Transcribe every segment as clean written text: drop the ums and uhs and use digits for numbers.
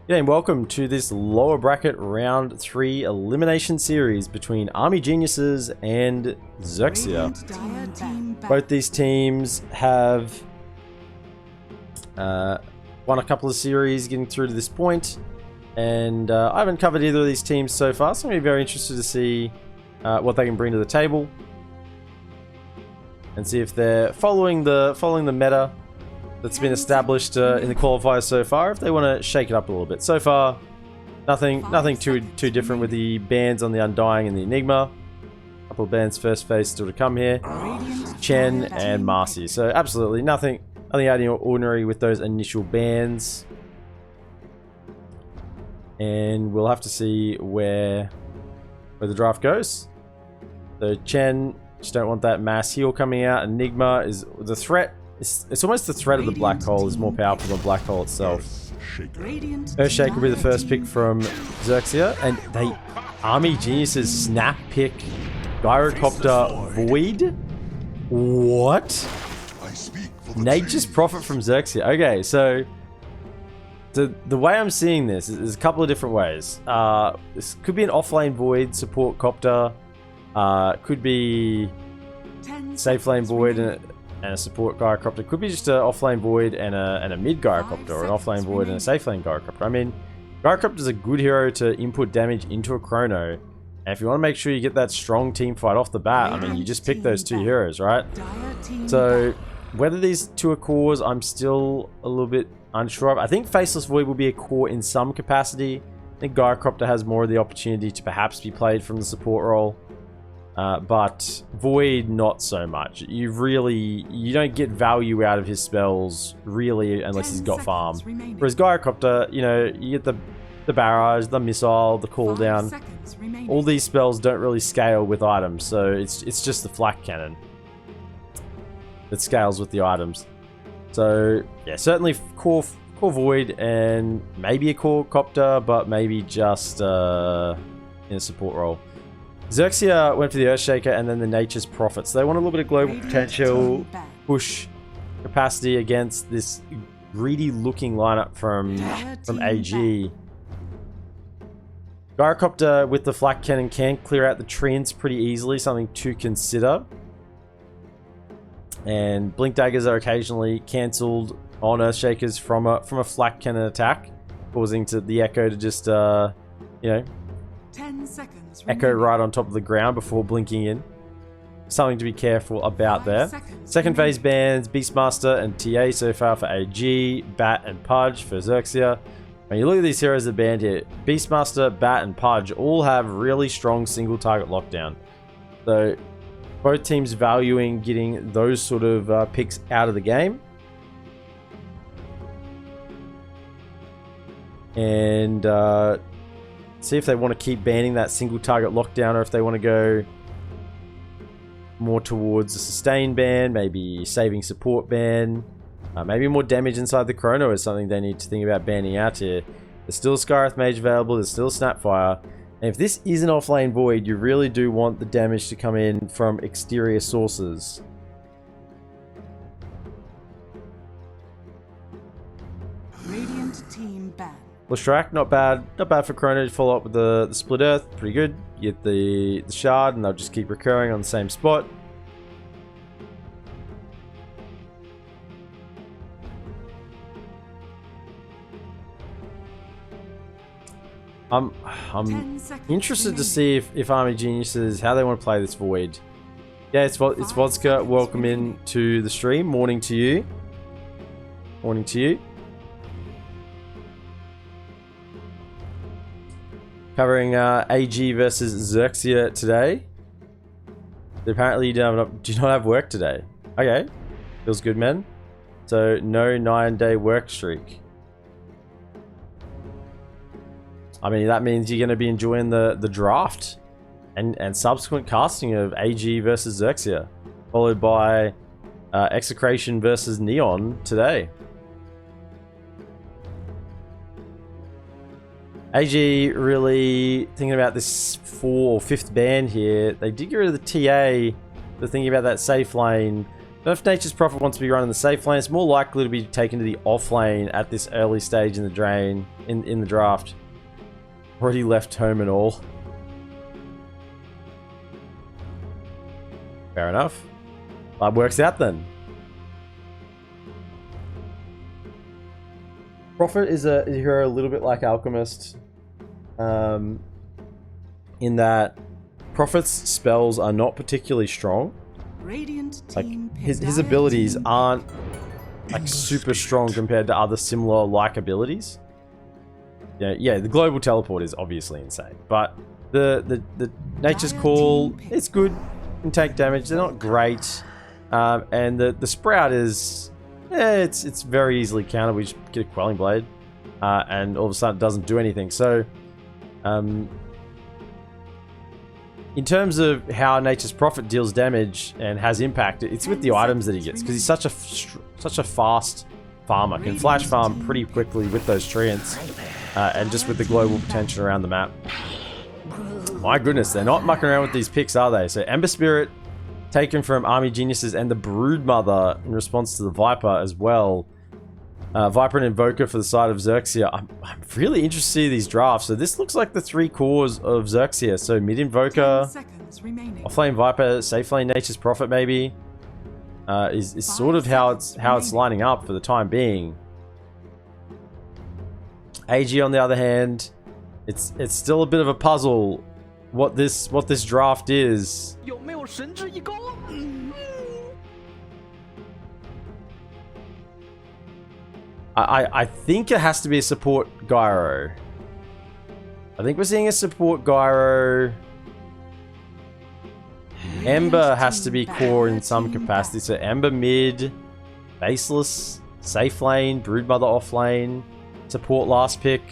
Yeah, and welcome to this lower bracket round 3 elimination series between ArmyGeniuses and XERXIA. Both these teams have won a couple of series getting through to this point, and I haven't covered either of these teams so far, so I'm going to be very interested to see what they can bring to the table and see if they're following the meta that's been established in the qualifiers so far, if they want to shake it up a little bit. So far, nothing too different with the bans on the Undying and the Enigma. A couple of bans first phase still to come here. Chen and Marcy. So absolutely nothing out of the ordinary with those initial bans. And we'll have to see where the draft goes. So Chen, just don't want that mass heal coming out. Enigma is the threat. It's almost the threat of the black hole is more powerful than the black hole itself. Earthshaker will be the first pick from XERXIA, and they ArmyGeniuses snap pick Gyrocopter Void. What? Nature's Prophet from XERXIA. Okay, so the way I'm seeing this is a couple of different ways. This could be an offlane Void support copter. Could be safe lane Void and a support Gyrocopter. Could be just an offlane Void and a mid Gyrocopter, or an offlane Void and a safe lane Gyrocopter. I mean, Gyrocopter is a good hero to input damage into a chrono, and if you want to make sure you get that strong team fight off the bat, I mean, you just pick those two heroes, right? So whether these two are cores, I'm still a little bit unsure of. I think Faceless Void will be a core in some capacity. I think Gyrocopter has more of the opportunity to perhaps be played from the support role. But Void, not so much. You don't get value out of his spells, really, unless he's got farm. Whereas Gyrocopter, you know, you get the barrage, the missile, the cooldown. All these spells don't really scale with items, so it's just the flak cannon that scales with the items. So, yeah, certainly core Void and maybe a core Copter, but maybe just in a support role. XERXIA went for the Earthshaker and then the Nature's Prophet. So they want a little bit of global potential, push capacity against this greedy looking lineup from AG. Gyrocopter with the flak cannon can clear out the treants pretty easily, something to consider. And blink daggers are occasionally cancelled on Earthshakers from a flak cannon attack, causing the echo to just you know, 10 seconds echo right on top of the ground before blinking in. Something to be careful about there. Second phase bans Beastmaster and TA so far for AG, Bat and Pudge for XERXIA. When you look at these heroes that are banned here, Beastmaster, Bat and Pudge all have really strong single target lockdown. So both teams valuing getting those sort of picks out of the game. And see if they want to keep banning that single target lockdown, or if they want to go more towards a sustain ban, maybe saving support ban, maybe more damage inside the chrono is something they need to think about banning out here. There's still a Skywrath Mage available, there's still Snapfire, and if this is an offlane Void, you really do want the damage to come in from exterior sources. Radiant team ban. Lestrak, not bad for Chrono to follow up with the Split Earth, pretty good. You get the Shard and they'll just keep recurring on the same spot. I'm interested to see if ArmyGeniuses, how they want to play this Void. Yeah, it's Vodka, welcome in to the stream, morning to you. Morning to you. Covering AG versus XERXIA today. Apparently you do not have work today. Okay, feels good, man. So no 9-day work streak. I mean, that means you're going to be enjoying the draft and subsequent casting of AG versus XERXIA, followed by Execration versus Neon today. AG really thinking about this 4th or 5th ban here. They did get rid of the TA. They're thinking about that safe lane. If Nature's Prophet wants to be running the safe lane, it's more likely to be taken to the off lane at this early stage in the drain, in the draft. Already left home and all. Fair enough. That works out then. Prophet is a hero a little bit like Alchemist. In that Prophet's spells are not particularly strong. Radiant Like team his abilities aren't like super strong compared to other similar like abilities. Yeah, the global teleport is obviously insane, but the Nature's Call, it's good, can take damage. They're not great, and the Sprout is it's very easily countered. We just get a Quelling Blade, and all of a sudden it doesn't do anything. So, in terms of how Nature's Prophet deals damage and has impact, it's with the items that he gets, because he's such a fast farmer, can flash farm pretty quickly with those treants, and just with the global potential around the map. My goodness, they're not mucking around with these picks, are they? So Ember Spirit taken from ArmyGeniuses and the Broodmother in response to the Viper as well. Viper and Invoker for the side of XERXIA. I'm really interested in these drafts. So this looks like the 3 cores of XERXIA. So mid Invoker, offlane Viper, safe lane Nature's Prophet maybe. Is sort of how it's lining up for the time being. AG on the other hand, it's still a bit of a puzzle what this draft is. I think it has to be a support Gyro. I think we're seeing a support Gyro. Ember has to be core in some capacity. So Ember mid, Faceless, safe lane, Broodmother off lane, support last pick.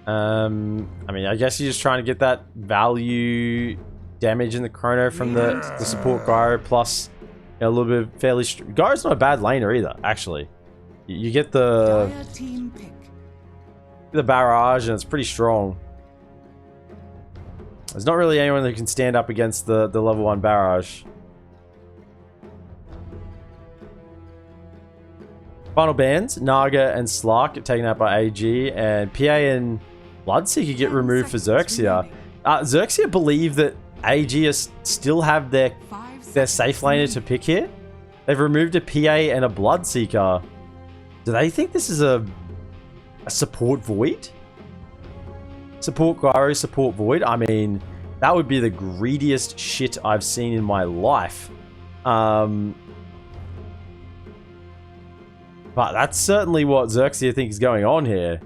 I mean, I guess you're just trying to get that value damage in the chrono from the support Gyro, plus a little bit of fairly... Gyro's not a bad laner either, actually. You get the barrage, and it's pretty strong. There's not really anyone who can stand up against the level 1 barrage. Final bans, Naga and Slark get taken out by AG, and PA and Bloodseeker get removed for XERXIA. XERXIA believe that AG still have their safe laner to pick here. They've removed a PA and a Bloodseeker. Do they think this is a support Void? Support Gyro, support Void? I mean, that would be the greediest shit I've seen in my life. But that's certainly what XERXIA thinks is going on here.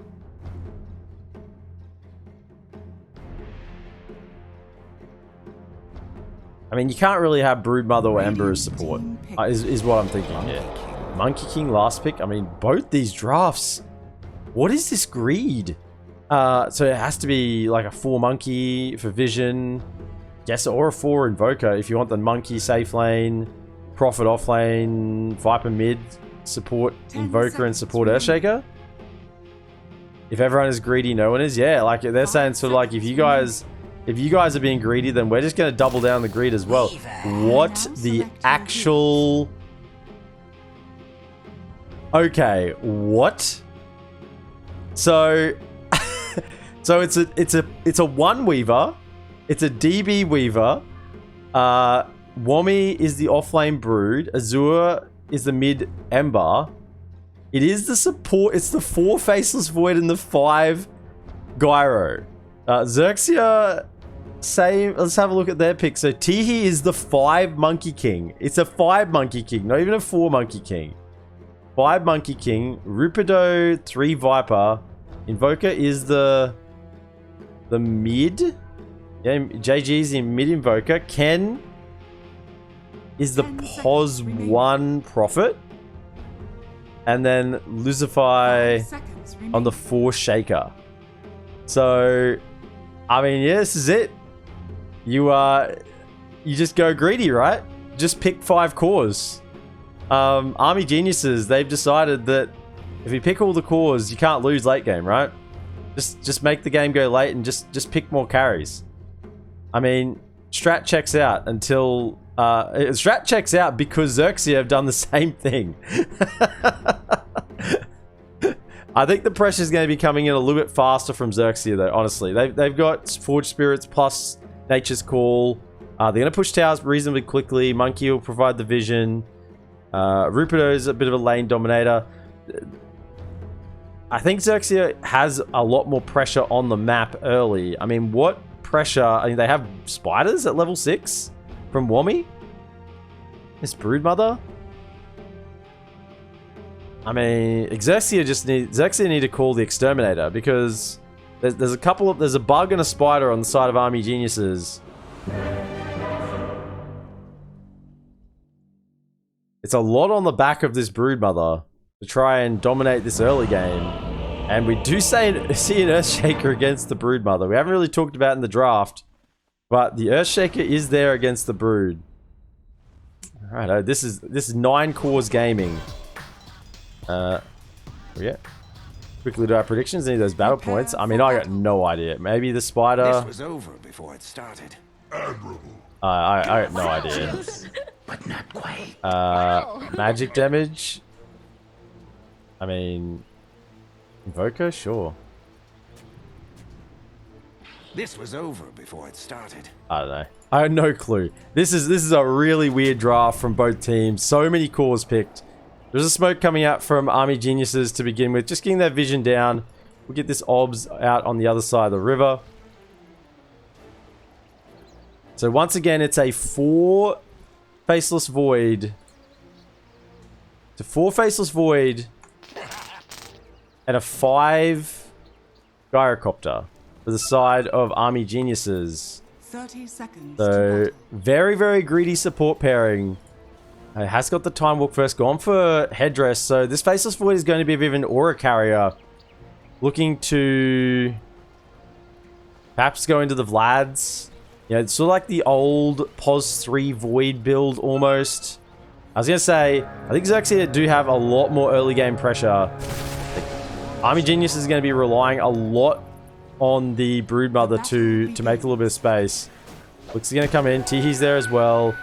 I mean, you can't really have Broodmother or Ember as support, is what I'm thinking here. Monkey King last pick. I mean, both these drafts. What is this greed? So it has to be like a 4 Monkey for Vision. Yes, or a 4 Invoker if you want the Monkey safe lane, Prophet off lane, Viper mid, support Invoker and support Earthshaker. If everyone is greedy, no one is. Yeah, like they're saying sort of like if you guys are being greedy, then we're just going to double down the greed as well. What the actual... Okay, what? So... so it's a 1 Weaver. It's a DB Weaver. Wami is the offlane Brood. Azure is the mid Ember. It is the support. It's the 4 Faceless Void and the 5 Gyro. XERXIA... Same. Let's have a look at their pick. So Tihi is the 5 Monkey King. It's a 5 Monkey King, not even a 4 Monkey King. 5 Monkey King. Rupido 3 Viper. Invoker is the mid. Yeah, JG's in mid Invoker. Ken is the pos 1 Prophet. And then Lucify on the 4 Shaker. So, I mean, yeah, this is it. You just go greedy, right? Just pick 5 cores. ArmyGeniuses, they've decided that if you pick all the cores, you can't lose late game, right? Just make the game go late and just pick more carries. I mean, strat checks out until strat checks out because XERXIA have done the same thing. I think the pressure is going to be coming in a little bit faster from XERXIA though. Honestly, they've got Forged Spirits plus Nature's Call. They're going to push towers reasonably quickly. Monkey will provide the vision. Rupido is a bit of a lane dominator. I think XERXIA has a lot more pressure on the map early. I mean, what pressure? I mean, they have spiders at level 6 from Wommy. This Broodmother. I mean, XERXIA need to call the Exterminator because there's a bug and a spider on the side of ArmyGeniuses. It's a lot on the back of this Broodmother to try and dominate this early game. And we do see an Earthshaker against the Broodmother. We haven't really talked about it in the draft, but the Earthshaker is there against the Brood. Alright, this is 9 cores gaming. Yeah. Quickly do our predictions. Any of those battle points? I mean, I got no idea. Maybe the spider. This was over before it started. I got no idea. Close, but not quite. Magic damage. I mean, Invoker, sure. This was over before it started. I don't know. I have no clue. This is a really weird draft from both teams. So many cores picked. There's a smoke coming out from ArmyGeniuses to begin with. Just getting their vision down. We'll get this OBS out on the other side of the river. So once again, it's a 4 Faceless Void. It's a 4 Faceless Void. And a 5 Gyrocopter for the side of ArmyGeniuses. 30 seconds. So very, very greedy support pairing. Has got the Time Walk first, gone for Headdress. So this Faceless Void is going to be a bit of an Aura Carrier. Looking to perhaps go into the Vlads. Yeah, it's sort of like the old POS 3 Void build almost. I was going to say, I think XERXIA do have a lot more early game pressure. ArmyGenius is going to be relying a lot on the Broodmother to make a little bit of space. Looks going to come in. Tihi's there as well.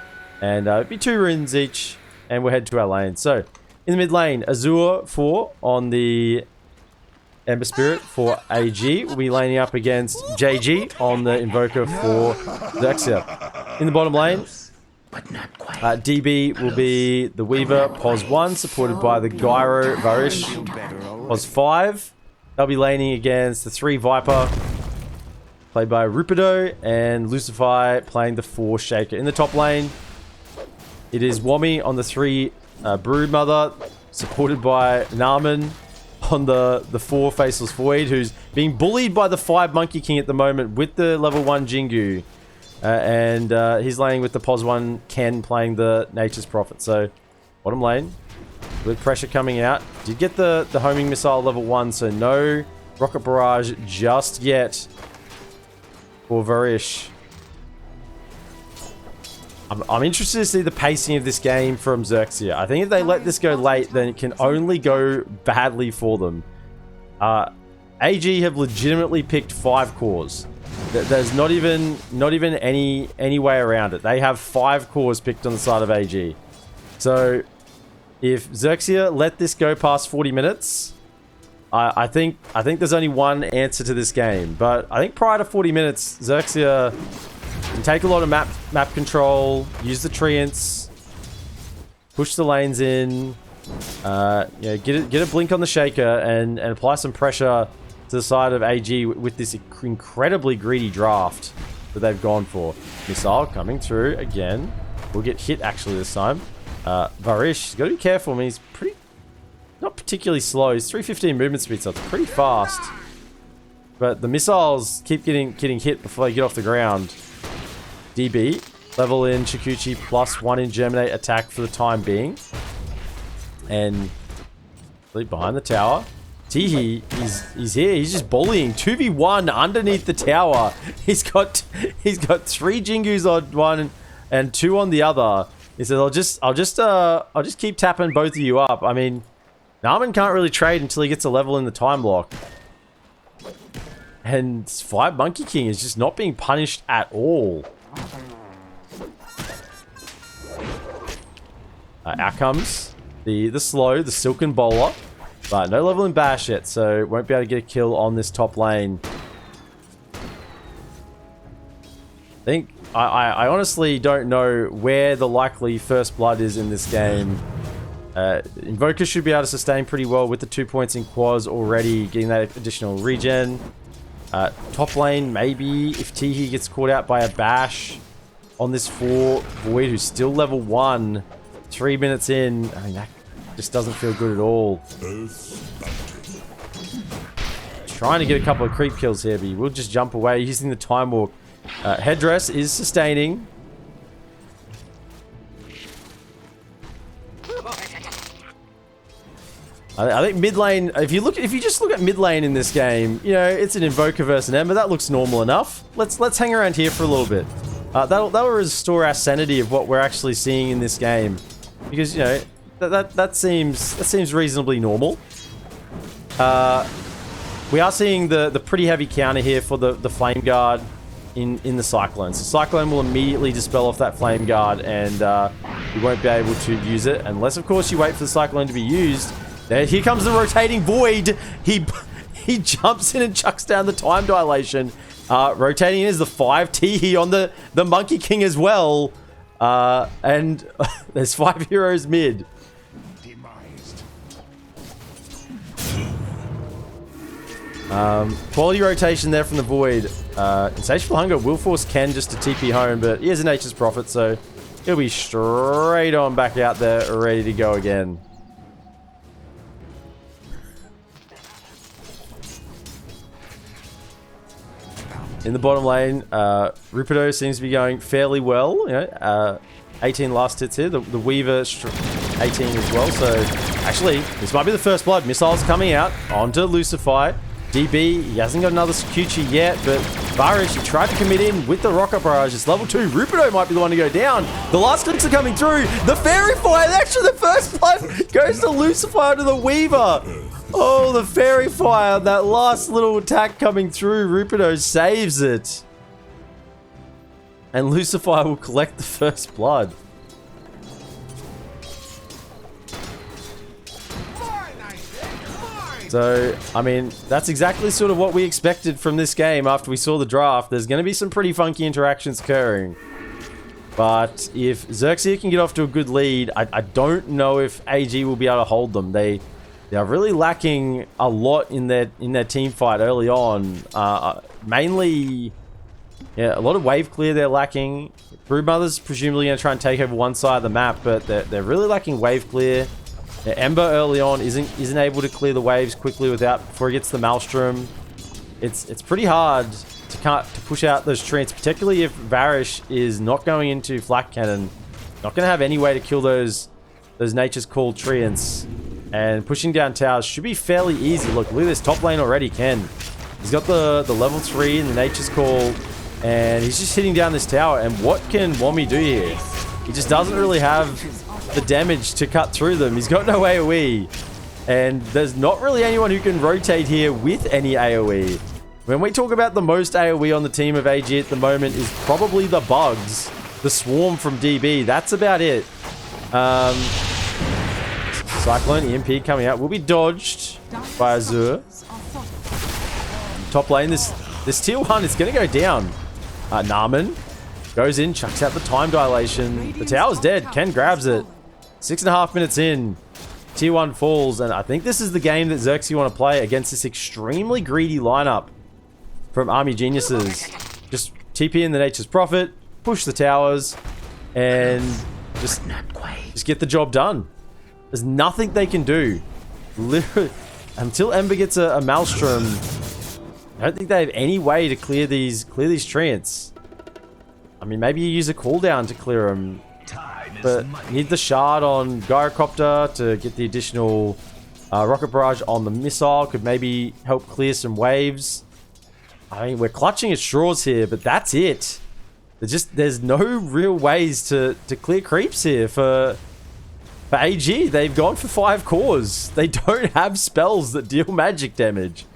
And it'll be 2 runes each. And we'll head to our lane. So, in the mid lane, Azure 4 on the Ember Spirit for AG. We'll be laning up against JG on the Invoker for XERXIA. In the bottom lane, DB will be the Weaver, POS 1, supported by the Gyro Varish, POS 5. They'll be laning against the 3 Viper, played by Rupido, and Lucify playing the 4 Shaker. In the top lane, it is Wommy on the 3 Broodmother, supported by Naaman on the 4 Faceless Void, who's being bullied by the 5 Monkey King at the moment with the level 1 Jingu. And he's laying with the POS 1 Ken playing the Nature's Prophet. So, bottom lane, with pressure coming out. Did get the homing missile level 1, so no rocket barrage just yet for Varish. I'm interested to see the pacing of this game from XERXIA. I think if they let this go late, then it can only go badly for them. AG have legitimately picked 5 cores. There's not even any way around it. They have 5 cores picked on the side of AG. So if XERXIA let this go past 40 minutes, I think there's only one answer to this game. But I think prior to 40 minutes, XERXIA can take a lot of map control, use the treants, push the lanes in, get a blink on the Shaker, and apply some pressure to the side of AG with this incredibly greedy draft that they've gone for. Missile coming through again. We'll get hit actually this time. Varish, he's got to be careful. I mean, he's not particularly slow. He's 315 movement speed, so it's pretty fast. But the missiles keep getting hit before they get off the ground. DB, level in Chikuchi, +1 in Germinate attack for the time being. And behind the tower. Tihi, he's here. He's just bullying. 2v1 underneath the tower. He's got 3 Jingus on one and 2 on the other. He says, I'll just keep tapping both of you up. I mean, Naaman can't really trade until he gets a level in the time block. And 5 Monkey King is just not being punished at all. Out comes the slow, the silken bowler. But no level in bash yet, so won't be able to get a kill on this top lane. I honestly don't know where the likely first blood is in this game. Invoker should be able to sustain pretty well with the 2 points in quads already, getting that additional regen. Top lane, maybe if Teehee gets caught out by a bash on this 4 Void, who's still level 1, 3 minutes in. I mean, that just doesn't feel good at all. Trying to get a couple of creep kills here, but he will just jump away using the time walk. Headdress is sustaining. I think mid lane. If you just look at mid lane in this game, you know it's an Invoker versus an Ember. That looks normal enough. Let's hang around here for a little bit. That'll restore our sanity of what we're actually seeing in this game, because you know that seems reasonably normal. We are seeing the pretty heavy counter here for the Flame Guard in the Cyclone. So Cyclone will immediately dispel off that Flame Guard, and you won't be able to use it unless, of course, you wait for the Cyclone to be used. Here comes the rotating Void. He jumps in and chucks down the time dilation. Rotating in is the 5 Teehee on the Monkey King as well. And there's 5 heroes mid. Quality rotation there from the Void. Insatiable Hunger will force Ken just to TP home, but he has a Nature's Prophet, so he'll be straight on back out there, ready to go again. In the bottom lane, Rupido seems to be going fairly well. You know, 18 last hits here. The Weaver 18 as well. So actually, this might be the first blood. Missiles coming out onto Lucify. DB, he hasn't got another Kyuchi yet, but Varish, he tried to commit in with the Rocket Barrage. It's level 2. Rupido might be the one to go down. The last clicks are coming through. The Fairy Fire, actually the first blood goes to Lucify to the Weaver. Oh, the Fairy Fire, that last little attack coming through, Rupido saves it. And Lucify will collect the first blood. So, I mean, that's exactly sort of what we expected from this game after we saw the draft. There's going to be some pretty funky interactions occurring. But if XERXIA can get off to a good lead, I don't know if AG will be able to hold them. They are really lacking a lot in their team fight early on. Mainly, yeah, a lot of wave clear they're lacking. Broodmother's presumably going to try and take over one side of the map, but they're really lacking wave clear. Yeah, Ember early on isn't able to clear the waves quickly before he gets the Maelstrom. It's pretty hard to push out those treants, particularly if Varish is not going into Flak Cannon. Not going to have any way to kill those Nature's Call treants. And pushing down towers should be fairly easy. Look at this top lane already, Ken. He's got the level 3 in the Nature's Call, and he's just hitting down this tower. And what can Wommy do here? He just doesn't really have the damage to cut through them. He's got no AoE, and there's not really anyone who can rotate here with any AoE. When we talk about the most AoE on the team of AG at the moment is probably the Bugs, the Swarm from DB. That's about it. Cyclone EMP coming out will be dodged by Azure. Top lane, this tier 1 is going to go down. Naaman goes in, chucks out the time dilation. The tower's dead. Ken grabs it. 6.5 minutes in. Tier 1 falls, and I think this is the game that XERXIA want to play against this extremely greedy lineup from ArmyGeniuses. Just TP in the Nature's Prophet, push the towers, and just get the job done. There's nothing they can do. Literally, until Ember gets a Maelstrom, I don't think they have any way to clear these treants. I mean, maybe you use a cooldown to clear them, but you need the shard on Gyrocopter to get the additional rocket barrage on the missile. Could maybe help clear some waves. I mean, we're clutching at straws here, but that's it. There's no real ways to clear creeps here for AG. They've gone for 5 cores. They don't have spells that deal magic damage.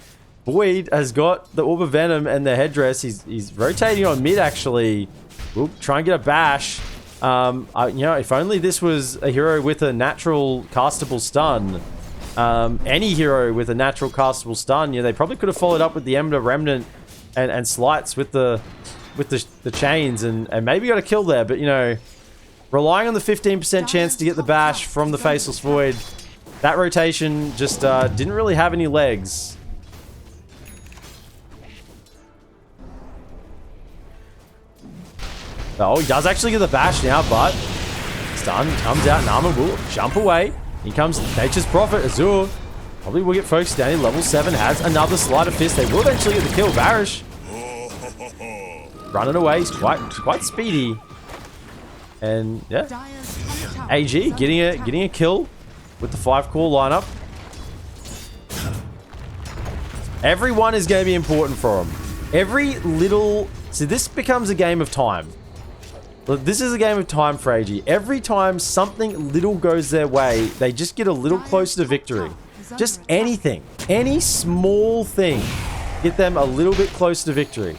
Void has got the Orb of Venom and the Headdress. He's rotating on mid, actually. We'll try and get a bash. You know, if only this was a hero with a natural castable stun. Any hero with a natural castable stun, you know, they probably could have followed up with the Ember Remnant and Slights with the chains and maybe got a kill there. But, you know, relying on the 15% chance to get the bash from the Faceless Void, that rotation just didn't really have any legs. Oh, he does actually get the bash now, but stun comes out. Nama will jump away. Here comes Nature's Prophet. Azure probably will get focused down. Level 7 has another Sleight of Fist. They will eventually get the kill. Varish running away. He's quite speedy. And yeah, AG getting a kill with the 5-core lineup. Everyone is going to be important for him. Every little... So this becomes a game of time. This is a game of time for AG. Every time something little goes their way, they just get a little closer to victory. Just anything. Any small thing. Get them a little bit closer to victory.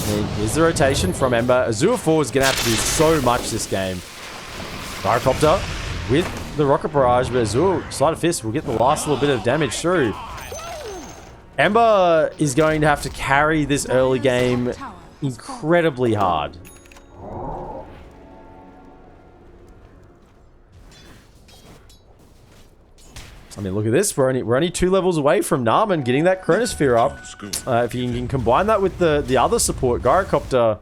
And here's the rotation from Ember. Azure 4 is going to have to do so much this game. Gyrocopter with the Rocket Barrage, but Azure, Sleight of Fist will get the last little bit of damage through. Ember is going to have to carry this early game incredibly hard. I mean, look at this. We're only 2 levels away from Narman getting that Chronosphere up. If you can combine that with the other support, Gyrocopter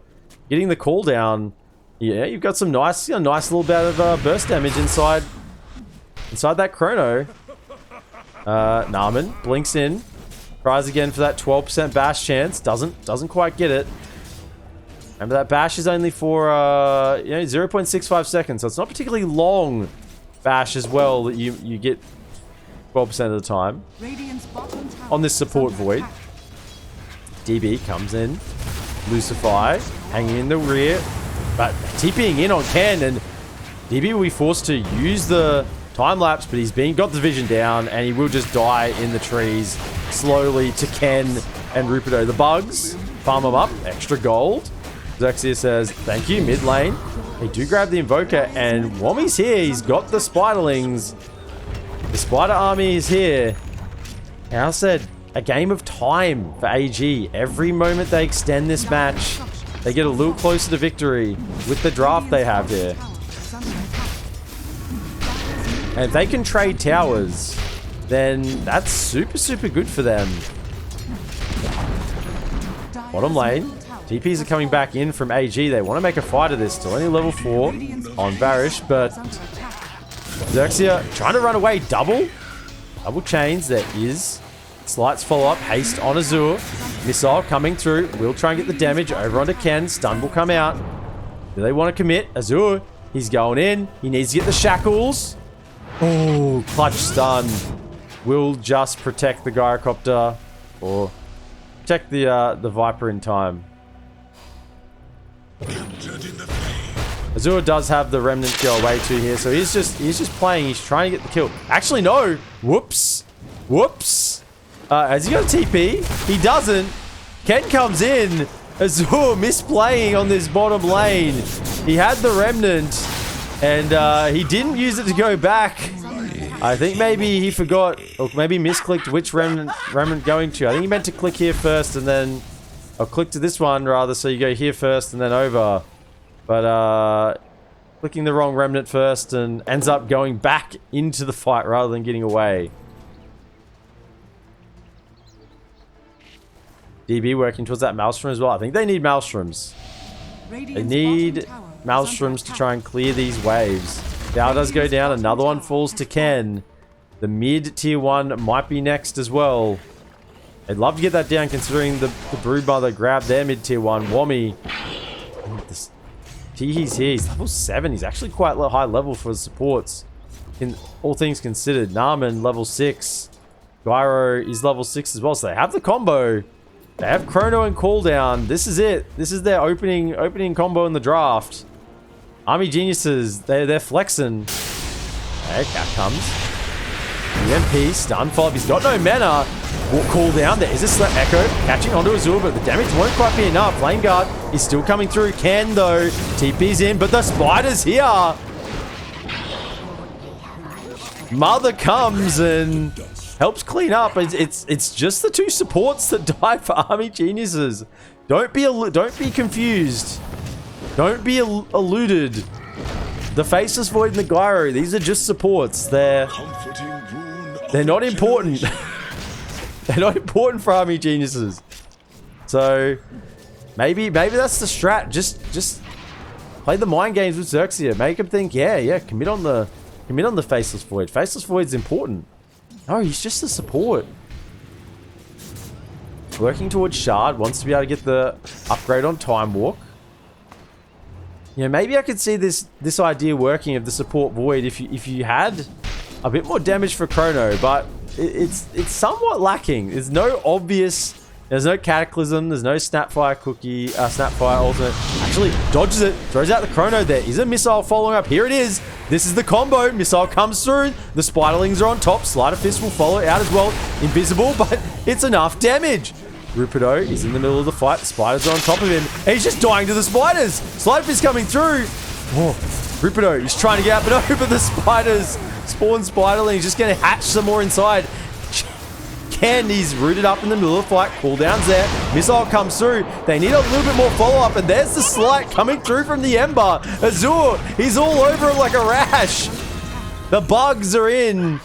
getting the cooldown, yeah, you've got some nice little bit of burst damage inside that Chrono. Narman blinks in, tries again for that 12% bash chance. Doesn't quite get it. Remember that bash is only for 0.65 seconds, so it's not particularly long bash as well that you get 12% of the time on this support void. DB comes in, Lucify hanging in the rear, but TPing in on Ken, and DB will be forced to use the time lapse, but he's got the vision down, and he will just die in the trees slowly to Ken and Rupido. The bugs farm him up, extra gold. XERXIA says thank you, mid lane. They do grab the Invoker, and Wami's here. He's got the Spiderlings. The Spider Army is here. And I said, a game of time for AG. Every moment they extend this match, they get a little closer to victory with the draft they have here. And if they can trade towers, then that's super good for them. Bottom lane, TPs are coming back in from AG. They want to make a fight of this. Still only level 4 on Varish, but XERXIA trying to run away. Double chains. There is Slights follow up. Haste on Azure. Missile coming through. Will try and get the damage over onto Ken. Stun will come out. Do they want to commit? Azure, he's going in. He needs to get the shackles. Oh, clutch stun. Will just protect the Gyrocopter or protect the Viper in time. Azure does have the Remnant go away to here, so he's just playing. He's trying to get the kill. Actually, no. Whoops. Has he got a TP? He doesn't. Ken comes in. Azure misplaying on this bottom lane. He had the Remnant, and he didn't use it to go back. I think maybe he forgot, or maybe misclicked which remnant going to. I think he meant to click here first, and then, or click to this one rather, so you go here first and then over. But clicking the wrong remnant first and ends up going back into the fight rather than getting away. DB working towards that Maelstrom as well. I think they need Maelstroms. They need Maelstroms to try and clear these waves. Dow does go down. Another one falls to Ken. The mid tier 1 might be next as well. I'd love to get that down considering the Broodmother grabbed their mid tier 1. Wami. He's here. He's level 7. He's actually quite high level for the supports. In all things considered. Narman level 6. Gyro is level 6 as well. So they have the combo. They have Chrono and Cooldown. This is it. This is their opening combo in the draft. ArmyGeniuses, they're flexing. Okay, Cat comes. EMP, stun follow. He's got no mana. Will cool down. There is a Slap Echo catching onto Azure, but the damage won't quite be enough. Flame Guard He's still coming through. Ken, though. TP's in, but the spider's here. Mother comes and helps clean up. It's just the two supports that die for ArmyGeniuses. Don't be confused. Don't be eluded. The Faceless Void and the Gyro, these are just supports. They're not important. They're not important for ArmyGeniuses. So maybe that's the strat. Just play the mind games with XERXIA. Make him think, yeah, commit on the Faceless Void. Faceless Void's important. No, he's just a support. Working towards Shard, wants to be able to get the upgrade on Time Walk. You know, maybe I could see this idea working of the support Void if you had a bit more damage for Chrono, but it's somewhat lacking. There's no Cataclysm, there's no Snapfire cookie, Snapfire ultimate. Actually, dodges it, throws out the Chrono there. Is a missile following up? Here it is. This is the combo. Missile comes through. The Spiderlings are on top. Sleight of Fist will follow out as well. Invisible, but it's enough damage. Rupido is in the middle of the fight. The spiders are on top of him. And he's just dying to the spiders. Sleight of Fist coming through. Oh, Rupido, he's trying to get out, but no, but the spiders spawn Spiderlings. Just going to hatch some more inside. Ken, he's rooted up in the middle of the fight. Cooldown's there. Missile comes through. They need a little bit more follow-up, and there's the Slight coming through from the Ember. Azur, he's all over it like a rash. The bugs are in.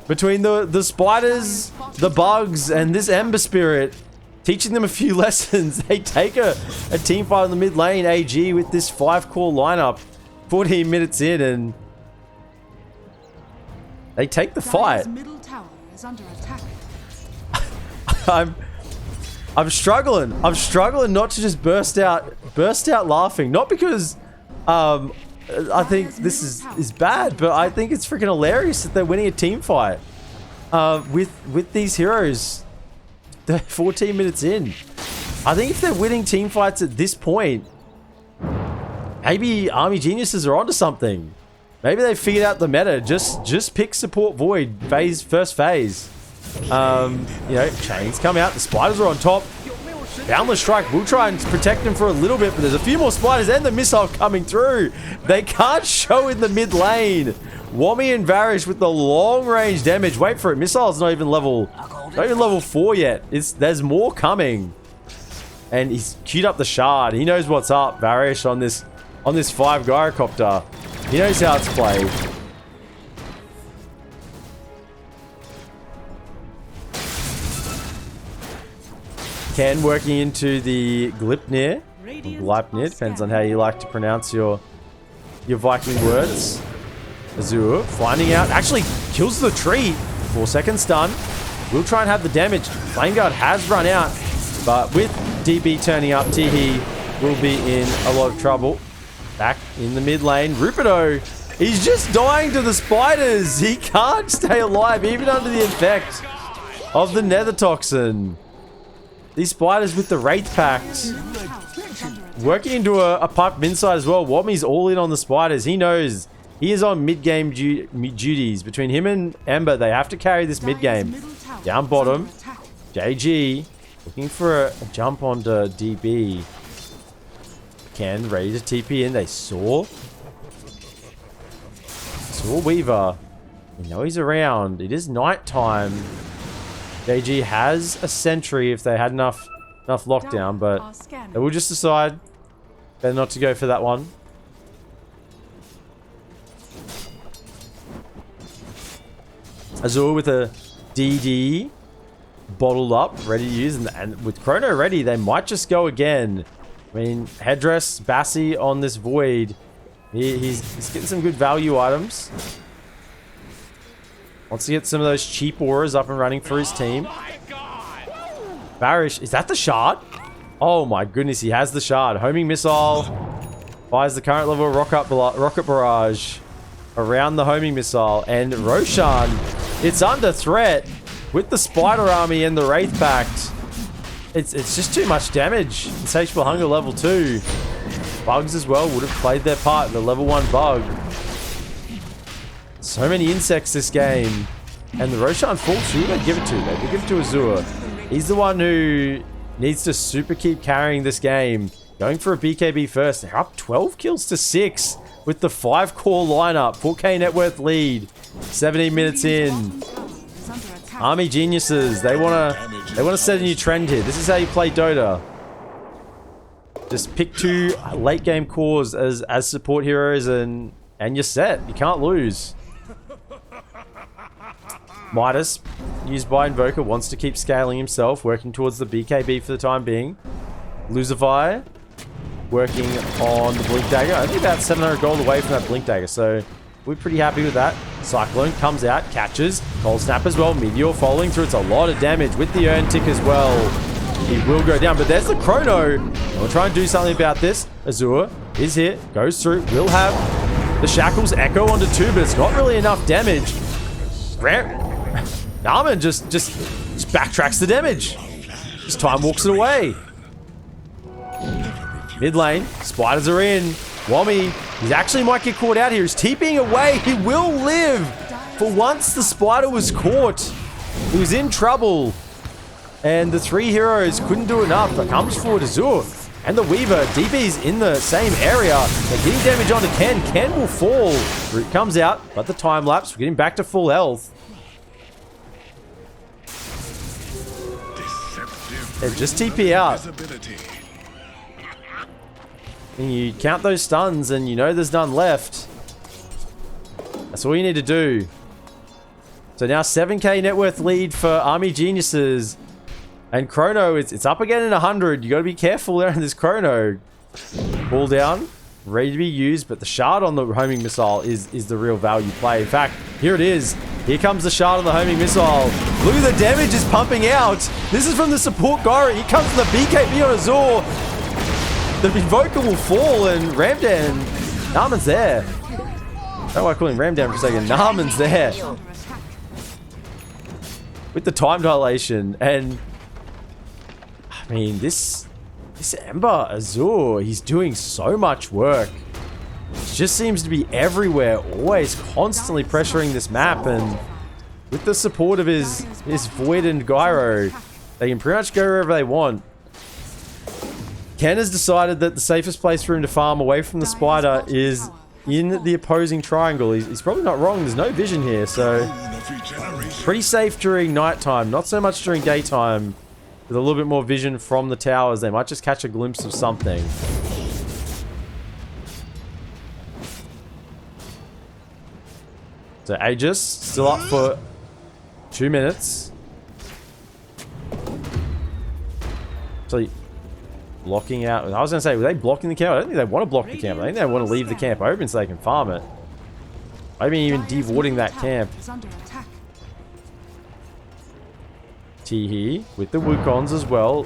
Between the spiders, the bugs, and this Ember Spirit, teaching them a few lessons. They take a team fight in the mid lane, AG, with this 5-core lineup. 14 minutes in, and they take the fight. Middle tower is under attack. I'm struggling. I'm struggling not to just burst out laughing. Not because I think this is bad, but I think it's freaking hilarious that they're winning a team fight with these heroes. They're 14 minutes in. I think if they're winning team fights at this point, maybe ArmyGeniuses are onto something. Maybe they figured out the meta. Just pick support Void first phase. You know, chains come out. The spiders are on top. Boundless Strike will try and protect him for a little bit, but there's a few more spiders and the missile coming through. They can't show in the mid lane. Wommy and Varish with the long range damage. Wait for it. Missile's not even level 4 yet. There's more coming. And he's queued up the shard. He knows what's up, Varish, on this 5 gyrocopter. He knows how it's played. Ken working into the Gleipnir. Gleipnir, depends on how you like to pronounce your Viking words. Azur finding out, actually kills the tree. 4-second stun. We'll try and have the damage. Flame Guard has run out, but with DB turning up, Tihi will be in a lot of trouble. Back in the mid lane, Rupido, he's just dying to the spiders. He can't stay alive even under the effect of the Nether Toxin. These spiders with the Wraith Pact working into a pipe inside as well. Wommy's all in on the spiders. He knows he is on mid-game duties. Between him and Ember, they have to carry this mid-game. Down bottom, JG looking for a jump onto DB. Ken ready to TP in. They saw Weaver. You know he's around. It is night time. JG has a sentry if they had enough lockdown, but they will just decide better not to go for that one. Azur with a DD bottled up, ready to use, and with Chrono ready, they might just go again. I mean, Headdress, Bassi on this Void. He's getting some good value items. Wants to get some of those cheap auras up and running for his team. Barish, is that the shard? Oh my goodness, he has the shard. Homing missile. Fires the current level rocket barrage around the homing missile. And Roshan, it's under threat with the Spider Army and the Wraith Pact. It's just too much damage. Insatiable Hunger level 2. Bugs as well would have played their part in the level 1 bug. So many insects this game. And the Roshan falls. Who do they give it to? They give it to Azur. He's the one who needs to super keep carrying this game. going for a BKB first. They're up 12 kills to 6 with the 5-core lineup. 4K net worth lead. 17 minutes in. ArmyGeniuses, they wanna set a new trend here. This is how you play Dota. Just pick 2 late game cores as support heroes and you're set. You can't lose. Midas, used by Invoker, wants to keep scaling himself, working towards the BKB for the time being. Lucify, working on the Blink Dagger. I think about 700 gold away from that Blink Dagger, so we're pretty happy with that. Cyclone comes out, catches. Cold Snap as well. Meteor following through. It's a lot of damage with the Earn Tick as well. He will go down, but there's the Chrono. We'll try and do something about this. Azure is here, goes through, will have the Shackles echo onto 2, but it's not really enough damage. Narman just backtracks the damage. Just time walks it away. Mid lane, spiders are in. Wommy, he actually might get caught out here. He's TPing away. He will live. For once, the spider was caught. He was in trouble. And the 3 heroes couldn't do enough. But comes forward Azure. And the Weaver. DB's in the same area. They're getting damage onto Ken. Ken will fall. Root comes out, but the time lapse. We're getting back to full health. Yeah, just TP out. And you count those stuns and you know there's none left. That's all you need to do. So now 7k net worth lead for ArmyGeniuses. And Chrono, it's up again in 100. You got to be careful there in this Chrono. Ball down, ready to be used, but the shard on the homing missile is the real value play. In fact, here it is. Here comes the shard on the homing missile. Look at the damage is pumping out. This is from the support Gyro. Here comes the BKB on Azure. The Invoker will fall and Ramdan. Narman's there. I don't know why I call him Ramdan for a second. Narman's there. With the time dilation. And I mean, this Ember Azure, he's doing so much work. He just seems to be everywhere, always constantly pressuring this map. And with the support of his Void and Gyro, they can pretty much go wherever they want. Ken has decided that the safest place for him to farm away from the spider is in the opposing triangle. He's probably not wrong. There's no vision here, so pretty safe during nighttime. Not so much during daytime. With a little bit more vision from the towers, they might just catch a glimpse of something. So Aegis still up for 2 minutes. So blocking out. I was going to say, were they blocking the camp? I don't think they want to block the camp. I think they want to leave the camp open so they can farm it. Maybe even de-warding that camp. T here with the Wukons as well.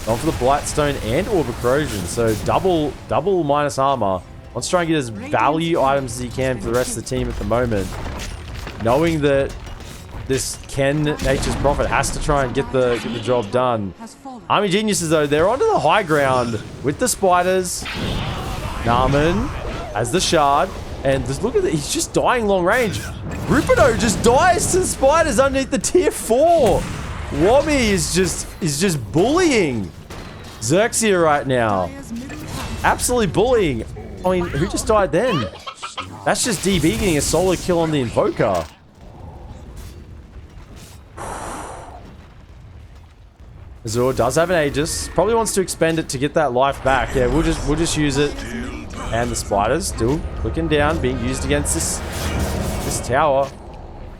Gone for the Blightstone and Orb of Corrosion. So double minus armor. Wants to try and get as value items as he can for the rest of the team at the moment. Knowing that this Ken Nature's Prophet has to try and get the job done. ArmyGeniuses though, they're onto the high ground with the spiders. Narman has the shard. And just look at it, he's just dying long range. Rupido just dies to the spiders underneath the tier 4. Wommy is just bullying XERXIA right now. Absolutely bullying. I mean, who just died then? That's just DB getting a solo kill on the Invoker. Azure does have an Aegis. Probably wants to expend it to get that life back. Yeah, we'll just use it. And the spiders still looking down, being used against this tower.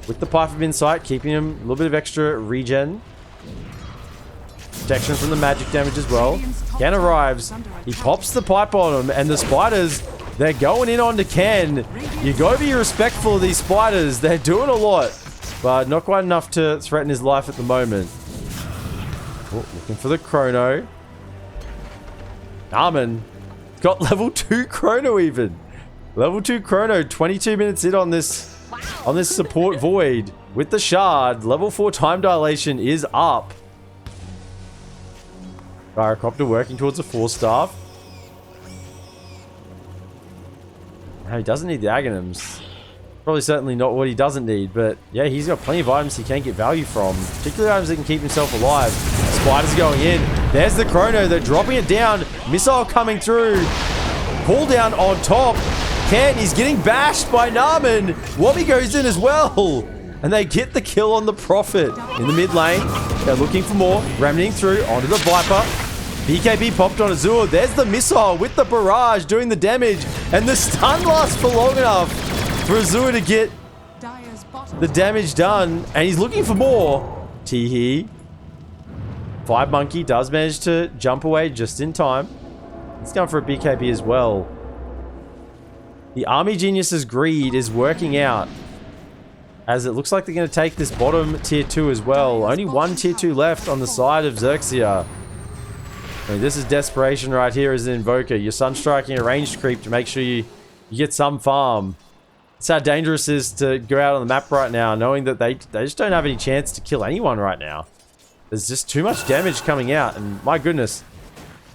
With the Pipe of Insight, keeping him a little bit of extra regen. Protection from the magic damage as well. Ken arrives. He pops the pipe on him, and the spiders, they're going in onto Ken. You gotta be respectful of these spiders. They're doing a lot, but not quite enough to threaten his life at the moment. Oh, looking for the Chrono. Narman got level 2 Chrono even. Level 2 Chrono, 22 minutes in on this support Void. With the shard, level 4 time dilation is up. Gyrocopter working towards a 4-staff. No, he doesn't need the Aghanims. Probably certainly not what he doesn't need, but yeah, he's got plenty of items he can get value from. Particularly items that can keep himself alive. Spiders going in. There's the chrono. They're dropping it down. Missile coming through. Cooldown on top. Ken, he's getting bashed by Naaman. Wobby goes in as well. And they get the kill on the Prophet. In the mid lane, they're looking for more. Remnanting through onto the Viper. BKB popped on Azure. There's the missile with the barrage doing the damage. And the stun lasts for long enough for Azure to get the damage done. And he's looking for more. Teehee. 5 Monkey does manage to jump away just in time. He's going for a BKB as well. The ArmyGeniuses greed is working out, as it looks like they're going to take this bottom tier 2 as well. Only one tier 2 left on the side of XERXIA. I mean, this is desperation right here as an Invoker. You're sunstriking a ranged creep to make sure you get some farm. That's how dangerous it is to go out on the map right now, knowing that they just don't have any chance to kill anyone right now. There's just too much damage coming out, and my goodness,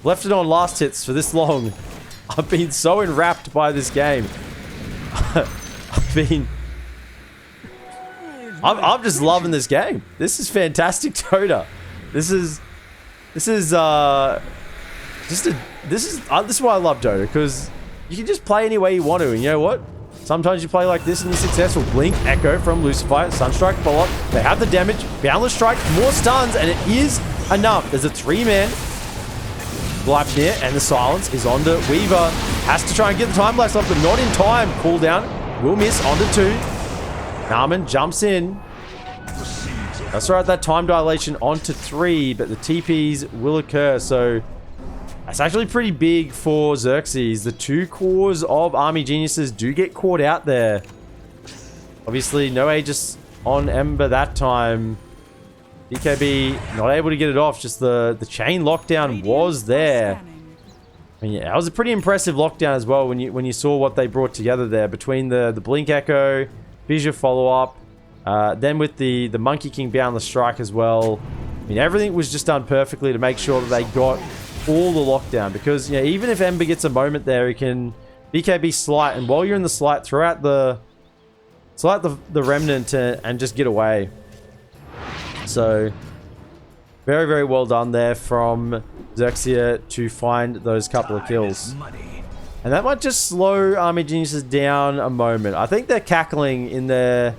left it on last hits for this long. I've been so enwrapped by this game. I'm just loving this game. This is fantastic Dota. This is why I love Dota, because you can just play any way you want to, and you know what? Sometimes you play like this and you're successful. Blink, Echo from Lucifer, Sunstrike, follow-up. They have the damage, Boundless Strike, more stuns, and it is enough. There's a 3-man Gleipnir, and the silence is onto Weaver. Has to try and get the time lapse off, but not in time. Cooldown will miss onto 2. Naaman jumps in. That's right, that time dilation onto 3, but the TPs will occur, so that's actually pretty big for Xerxes. The 2 cores of ArmyGeniuses do get caught out there. Obviously, no Aegis on Ember that time. BKB not able to get it off, just the chain lockdown was there. I mean, yeah, that was a pretty impressive lockdown as well when you saw what they brought together there between the Blink Echo, Fissure follow-up, then with the Monkey King Boundless Strike as well. I mean, everything was just done perfectly to make sure that they got all the lockdown, because you know, even if Ember gets a moment there, he can BKB slight, and while you're in the slight, throw out the remnant and just get away. So very, very well done there from XERXIA to find those couple of kills. And that might just slow ArmyGeniuses down a moment. I think they're cackling in their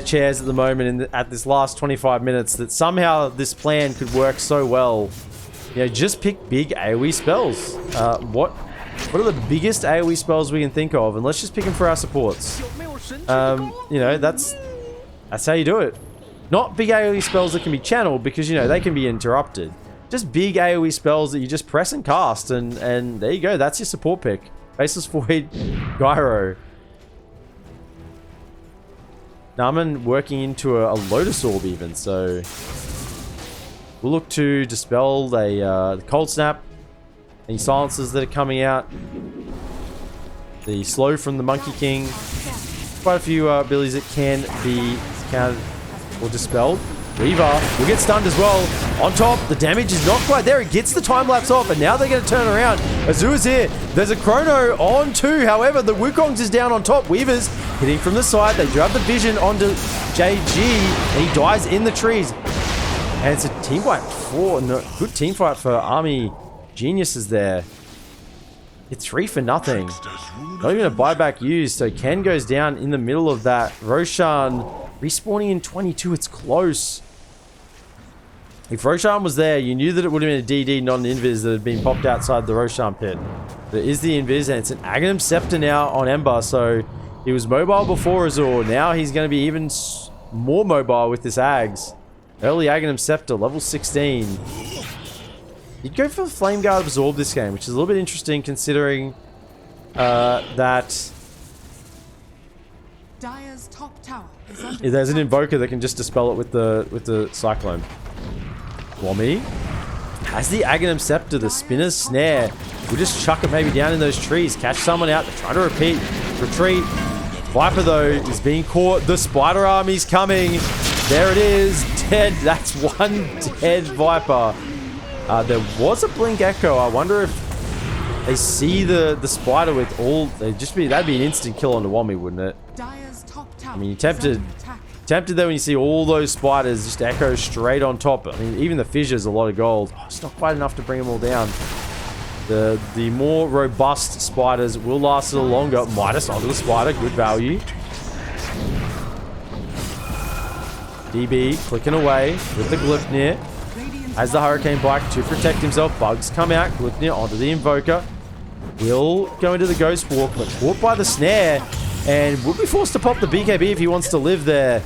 chairs at the moment at this last 25 minutes that somehow this plan could work so well. You know, just pick big AoE spells. What are the biggest AoE spells we can think of? And let's just pick them for our supports. You know, that's how you do it. Not big AoE spells that can be channeled, because, you know, they can be interrupted. Just big AoE spells that you just press and cast, and there you go. That's your support pick. Faceless Void, Gyro. Naaman working into a Lotus Orb even, so we'll look to dispel the Cold Snap, any silences that are coming out, the slow from the Monkey King. Quite a few abilities that can be countered or dispelled. Weaver will get stunned as well. On top, the damage is not quite there. It gets the time lapse off, and now they're going to turn around. Azure's here. There's a chrono on 2. However, the Wukong's is down on top. Weaver's hitting from the side. They do have the vision onto JG, and he dies in the trees. And it's a team fight for good team fight for ArmyGeniuses there. It's 3 for nothing. Not even a buyback used, so Ken goes down in the middle of that. Roshan respawning in 22. It's close. If Roshan was there, you knew that it would have been a DD, not an invis that had been popped outside the Roshan pit. There is the invis, and it's an Aghanim Scepter now on Ember, so he was mobile before Azure. Now he's going to be even more mobile with this Ags. Early Aghanim Scepter, level 16. You'd go for the Flame Guard Absorb this game, which is a little bit interesting considering that Dire's top tower is under there's an attack. Invoker that can just dispel it with the Cyclone. Wommy has the Aghanim Scepter, the Spinner's Snare. We'll just chuck it maybe down in those trees, catch someone out. They're trying to retreat. Viper though is being caught. The Spider Army's coming. There it is, dead. That's one dead Viper. There was a Blink Echo. I wonder if they see the Spider with all. That'd be an instant kill on the Wommy, wouldn't it? Dire's top tower I mean, you is tempted under attack. Tempted though when you see all those spiders just echo straight on top. I mean, even the fissure's a lot of gold. Oh, it's not quite enough to bring them all down. The more robust spiders will last a little longer. Midas onto the spider, good value. DB clicking away with the Glypnir. Has the Hurricane Bike to protect himself. Bugs come out. Glypnir onto the Invoker. Will go into the Ghost Walk, but caught by the snare. And will be forced to pop the BKB if he wants to live there.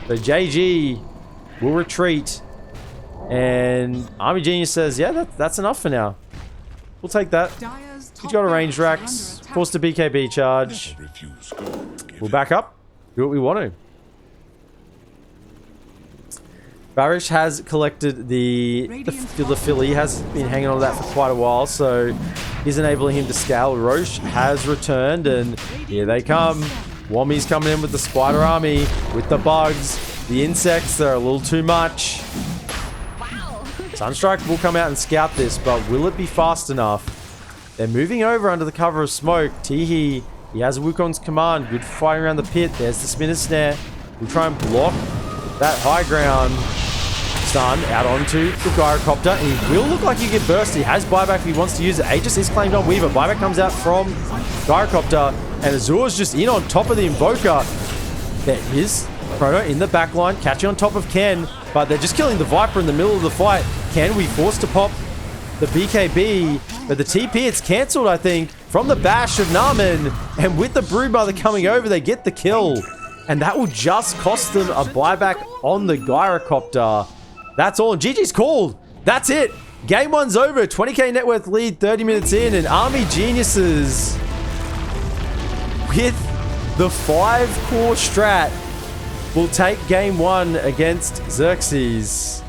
So JG will retreat. And Army Genius says, yeah, that's enough for now. We'll take that. He's got a range racks. Forced a BKB charge. We'll back up. Do what we want to. Barish has collected the Philly. He has been hanging on to that for quite a while, so he's enabling him to scale. Roche has returned, and here they come. Wami's coming in with the spider army, with the bugs. The insects, they're a little too much. Sunstrike will come out and scout this, but will it be fast enough? They're moving over under the cover of smoke. Teehee, he has Wukon's command. Good fighting around the pit. There's the spinner snare. We'll try and block that high ground. Stun out onto the Gyrocopter. He will look like he get burst. He has buyback if he wants to use it. Aegis is claimed on Weaver. Buyback comes out from Gyrocopter. And Azur's just in on top of the Invoker. There is Chrono in the back line, catching on top of Ken. But they're just killing the Viper in the middle of the fight. Ken, we forced to pop the BKB. But the TP, it's cancelled, I think, from the bash of Naaman. And with the Broodmother coming over, they get the kill. And that will just cost them a buyback on the Gyrocopter. That's all. And GG's called. That's it. Game one's over. 20k net worth lead, 30 minutes in. And Army Geniuses with the 5-core strat will take game one against XERXIA.